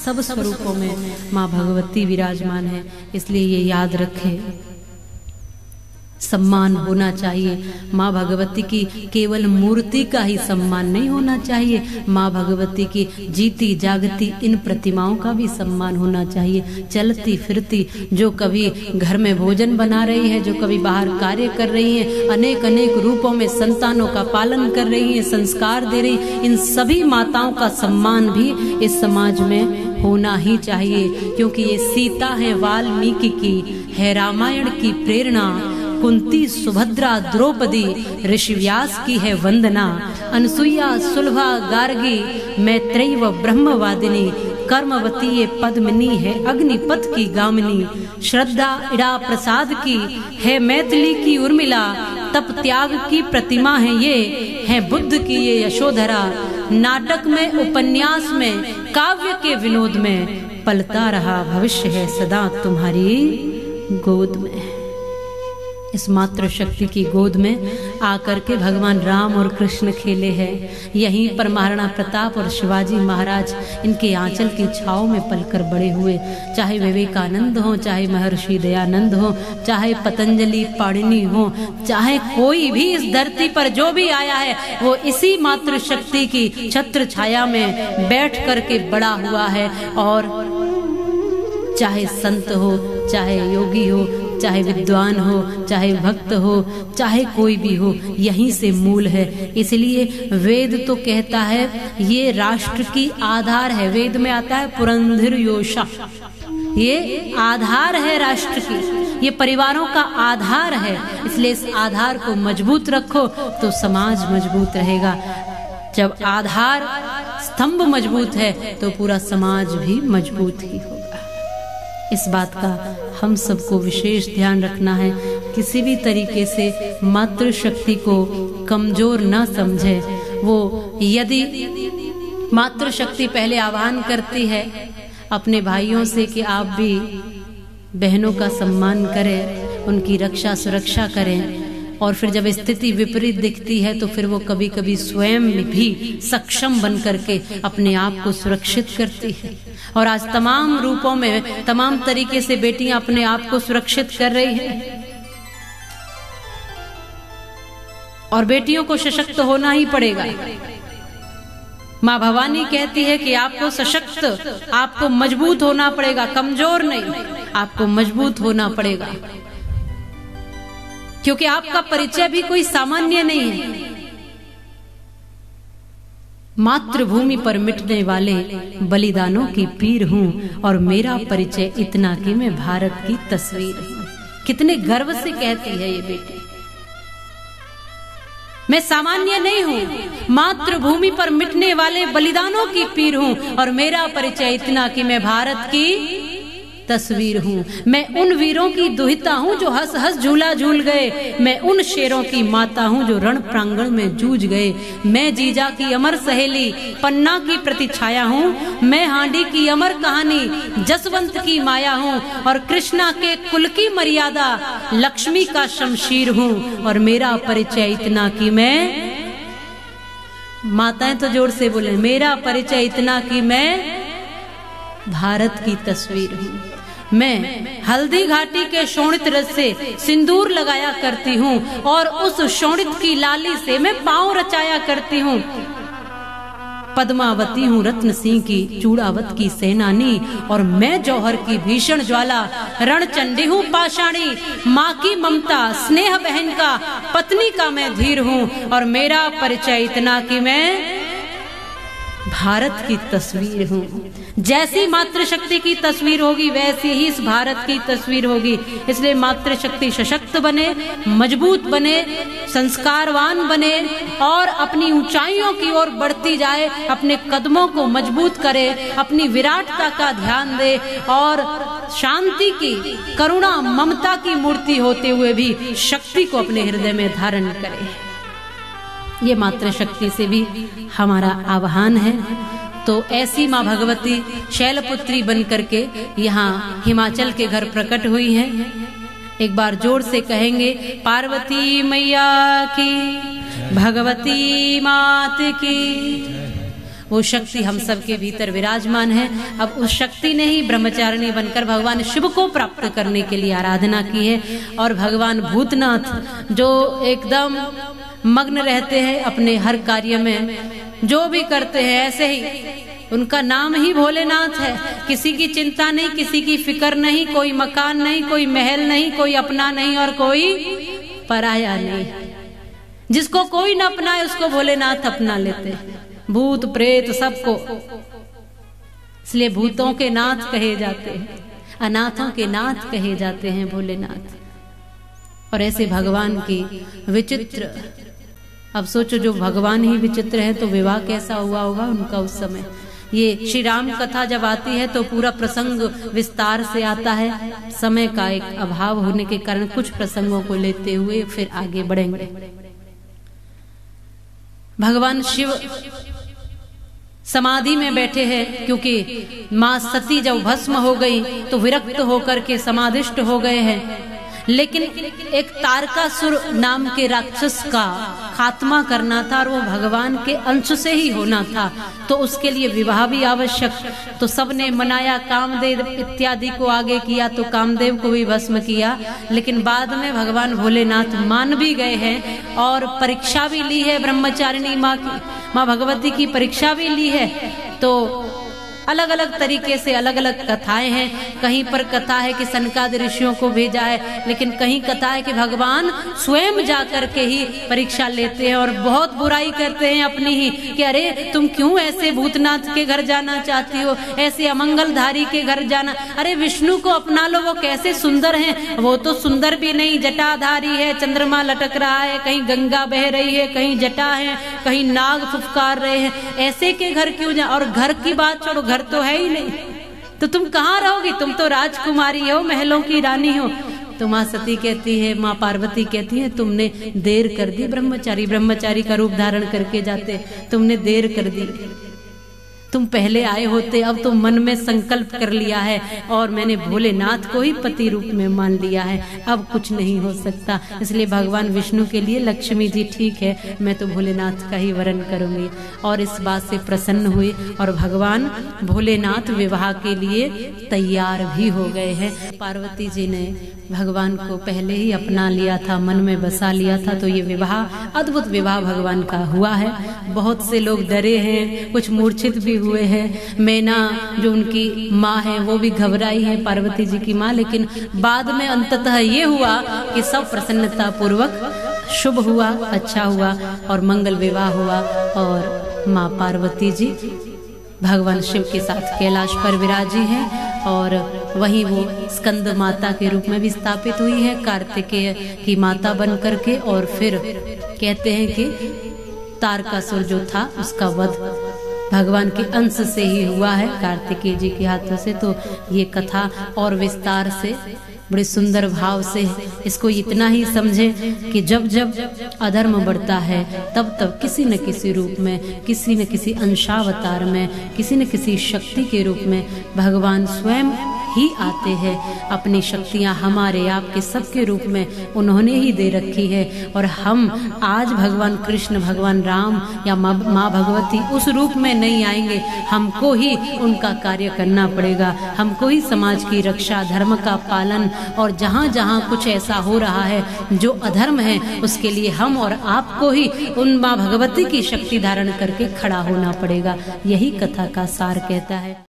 सब स्वरूपों में माँ भगवती विराजमान है। इसलिए ये याद रखें, सम्मान होना चाहिए। माँ भगवती की केवल मूर्ति का ही सम्मान नहीं होना चाहिए, माँ भगवती की जीती जागती इन प्रतिमाओं का भी सम्मान होना चाहिए। चलती फिरती, जो कभी घर में भोजन बना रही है, जो कभी बाहर कार्य कर रही है, अनेक अनेक रूपों में संतानों का पालन कर रही है, संस्कार दे रही, इन सभी माताओं का सम्मान भी इस समाज में होना ही चाहिए। क्योंकि ये सीता है वाल्मीकि की, है रामायण की प्रेरणा, कुंती सुभद्रा द्रौपदी ऋषि व्यास की है वंदना, अनसुईया सुलभा गार्गी मैत्रेयी व ब्रह्मवादिनी, कर्मवती ये पद्मिनी है अग्निपथ की गामिनी, श्रद्धा इड़ा प्रसाद की है मैथिली की उर्मिला, तप त्याग की प्रतिमा है ये, है बुद्ध की ये यशोधरा, नाटक में उपन्यास में काव्य के विनोद में, पलता रहा भविष्य है सदा तुम्हारी गोद में। इस मातृ शक्ति की गोद में आकर के भगवान राम और कृष्ण खेले हैं। यहीं पर महाराणा प्रताप और शिवाजी महाराज इनके आंचल की छाव में पलकर बड़े हुए। चाहे विवेकानंद हो, चाहे महर्षि दयानंद हो, चाहे पतंजलि पाणिनि हो, चाहे कोई भी इस धरती पर जो भी आया है, वो इसी मातृ शक्ति की छत्र छाया में बैठ करके बड़ा हुआ है। और चाहे संत हो, चाहे योगी हो, चाहे विद्वान हो, चाहे भक्त हो, चाहे कोई भी हो, यहीं से मूल है। इसलिए वेद तो कहता है ये राष्ट्र की आधार है। वेद में आता है पुरंधर योषा, ये आधार है राष्ट्र की, ये परिवारों का आधार है। इसलिए इस आधार को मजबूत रखो तो समाज मजबूत रहेगा। जब आधार स्तंभ मजबूत है तो पूरा समाज भी मजबूत ही होगा। इस बात का हम सबको विशेष ध्यान रखना है। किसी भी तरीके से मातृ शक्ति को कमजोर न समझे। वो यदि मातृ शक्ति पहले आह्वान करती है अपने भाइयों से कि आप भी बहनों का सम्मान करें, उनकी रक्षा सुरक्षा करें, और फिर जब स्थिति विपरीत दिखती है तो फिर वो कभी कभी स्वयं भी सक्षम बन करके अपने आप को सुरक्षित करती है। और आज तमाम रूपों में तमाम तरीके से बेटियां अपने आप को सुरक्षित कर रही हैं। और बेटियों को सशक्त होना ही पड़ेगा। माँ भवानी कहती है कि आपको सशक्त, आपको मजबूत होना पड़ेगा, कमजोर नहीं, आपको मजबूत होना पड़ेगा। क्योंकि आपका परिचय भी कोई सामान्य नहीं है। मातृभूमि पर मिटने वाले बलिदानों की पीर हूं, और मेरा परिचय इतना कि मैं भारत की तस्वीर हूं। कितने गर्व से कहती है ये बेटी, मैं सामान्य नहीं हूं, मातृभूमि पर मिटने वाले बलिदानों की पीर हूं, और मेरा परिचय इतना कि मैं भारत की तस्वीर हूँ। मैं उन वीरों की दुहिता हूँ जो हंस हंस झूला झूल गए, मैं उन शेरों की माता हूँ जो रण प्रांगण में जूझ गए, मैं जीजा की अमर सहेली पन्ना की प्रतिछाया हूँ, मैं हांडी की अमर कहानी जसवंत की माया हूँ, और कृष्णा के कुल की मर्यादा लक्ष्मी का शमशीर हूँ, और मेरा परिचय इतना कि मैं, माताएं तो जोर से बोले, मेरा परिचय इतना कि मैं भारत की तस्वीर हूँ। मैं हल्दी घाटी के शोणित रस से सिंदूर लगाया करती हूँ, और उस शोणित की लाली से मैं पांव रचाया करती हूँ। पद्मावती हूँ रत्न सिंह की चूड़ावत की सेनानी, और मैं जौहर की भीषण ज्वाला रणचंडी हूँ पाषाणी, माँ की ममता स्नेह बहन का पत्नी का मैं धीर हूँ, और मेरा परिचय इतना कि मैं भारत की तस्वीर हूँ। जैसी मातृशक्ति की तस्वीर होगी वैसी ही इस भारत की तस्वीर होगी। इसलिए मातृशक्ति सशक्त बने, मजबूत बने, संस्कारवान बने, और अपनी ऊंचाइयों की ओर बढ़ती जाए, अपने कदमों को मजबूत करे, अपनी विराटता का ध्यान दे, और शांति की, करुणा, ममता की मूर्ति होते हुए भी शक्ति को अपने हृदय में धारण करे। ये मातृशक्ति से भी हमारा आह्वान है। तो ऐसी माँ भगवती शैलपुत्री बन करके यहाँ हिमाचल के घर प्रकट हुई हैं। एक बार जोर से कहेंगे, पार्वती मैया की, भगवती मात की, वो शक्ति हम सबके भीतर विराजमान है। अब उस शक्ति ने ही ब्रह्मचारिणी बनकर भगवान शिव को प्राप्त करने के लिए आराधना की है। और भगवान भूतनाथ जो एकदम मग्न रहते हैं अपने हर कार्य में, जो भी करते हैं ऐसे ही, उनका नाम ही भोलेनाथ है। किसी की चिंता नहीं, किसी की फिक्र नहीं, कोई मकान नहीं, कोई महल नहीं, कोई अपना नहीं और कोई पराया नहीं। जिसको कोई न अपनाए उसको भोलेनाथ अपना लेते हैं, भूत प्रेत सबको। इसलिए भूतों के नाथ कहे जाते हैं, अनाथों के नाथ कहे जाते हैं भोलेनाथ। और ऐसे भगवान की विचित्र, अब सोचो जो भगवान ही विचित्र है तो विवाह कैसा हुआ होगा उनका उस समय। ये श्री राम कथा जब आती है तो पूरा प्रसंग विस्तार से आता है। समय का एक अभाव होने के कारण कुछ प्रसंगों को लेते हुए फिर आगे बढ़ेंगे। भगवान शिव समाधि में बैठे हैं, क्योंकि मां सती जब भस्म हो गई तो विरक्त होकर के समाधिष्ट हो गए हैं। लेकिन एक तारकासुर नाम के राक्षस का खात्मा करना था और वो भगवान के अंश से ही होना था, तो उसके लिए विवाह भी आवश्यक। तो सबने मनाया, कामदेव इत्यादि को आगे किया तो कामदेव को भी भस्म किया। लेकिन बाद में भगवान भोलेनाथ मान भी गए हैं और परीक्षा भी ली है, ब्रह्मचारिणी माँ भगवती की परीक्षा भी ली है। तो अलग अलग तरीके से अलग अलग कथाएं हैं। कहीं पर कथा है कि सनकादि ऋषियों को भेजा है, लेकिन कहीं कथा है कि भगवान स्वयं जाकर के ही परीक्षा लेते हैं और बहुत बुराई करते हैं अपनी ही, कि अरे तुम क्यों ऐसे भूतनाथ के घर जाना चाहती हो, ऐसे अमंगलधारी के घर जाना। अरे विष्णु को अपना लो, वो कैसे सुंदर हैं। वो तो सुंदर भी नहीं, जटाधारी है, चंद्रमा लटक रहा है, कहीं गंगा बह रही है, कहीं जटा है, कहीं नाग फुफकार रहे हैं। ऐसे के घर क्यों जा। और घर की बात छोड़ो, घर तो है ही नहीं, तो तुम कहाँ रहोगी। तुम तो राजकुमारी हो, महलों की रानी हो। तो माँ सती कहती है, माँ पार्वती कहती है, तुमने देर कर दी। ब्रह्मचारी का रूप धारण करके जाते, तुमने देर कर दी। तुम पहले आए होते, अब तो मन में संकल्प कर लिया है और मैंने भोलेनाथ को ही पति रूप में मान लिया है, अब कुछ नहीं हो सकता। इसलिए भगवान विष्णु के लिए लक्ष्मी जी ठीक है, मैं तो भोलेनाथ का ही वरण करूंगी। और इस बात से प्रसन्न हुए और भगवान भोलेनाथ विवाह के लिए तैयार भी हो गए हैं। पार्वती जी ने भगवान को पहले ही अपना लिया था, मन में बसा लिया था, तो ये विवाह, अद्भुत विवाह भगवान का हुआ है। बहुत से लोग डरे हैं, कुछ मूर्छित भी हुए हैं। मैना जो उनकी माँ है वो भी घबराई है, पार्वती जी की माँ। लेकिन बाद में अंततः ये हुआ कि सब प्रसन्नता पूर्वक शुभ हुआ, अच्छा हुआ और मंगल विवाह हुआ। और माँ पार्वती जी भगवान शिव के साथ कैलाश पर विराजी हैं और वहीं वो स्कंद माता के रूप में भी स्थापित हुई है, कार्तिकेय की माता बन करके। और फिर कहते हैं कि तारकासुर जो था उसका वध भगवान के अंश से ही हुआ है, कार्तिकेय जी के हाथों से। तो ये कथा और विस्तार से बड़े सुंदर भाव से इसको इतना ही समझे कि जब जब अधर्म बढ़ता है तब तब किसी न किसी रूप में, किसी न किसी अंशावतार में, किसी न किसी शक्ति के रूप में भगवान स्वयं ही आते हैं। अपनी शक्तियां हमारे आपके सबके रूप में उन्होंने ही दे रखी है। और हम आज भगवान कृष्ण, भगवान राम या माँ भगवती उस रूप में नहीं आएंगे, हमको ही उनका कार्य करना पड़ेगा। हमको ही समाज की रक्षा, धर्म का पालन, और जहाँ जहाँ कुछ ऐसा हो रहा है जो अधर्म है उसके लिए हम और आपको ही उन माँ भगवती की शक्ति धारण करके खड़ा होना पड़ेगा। यही कथा का सार कहता है।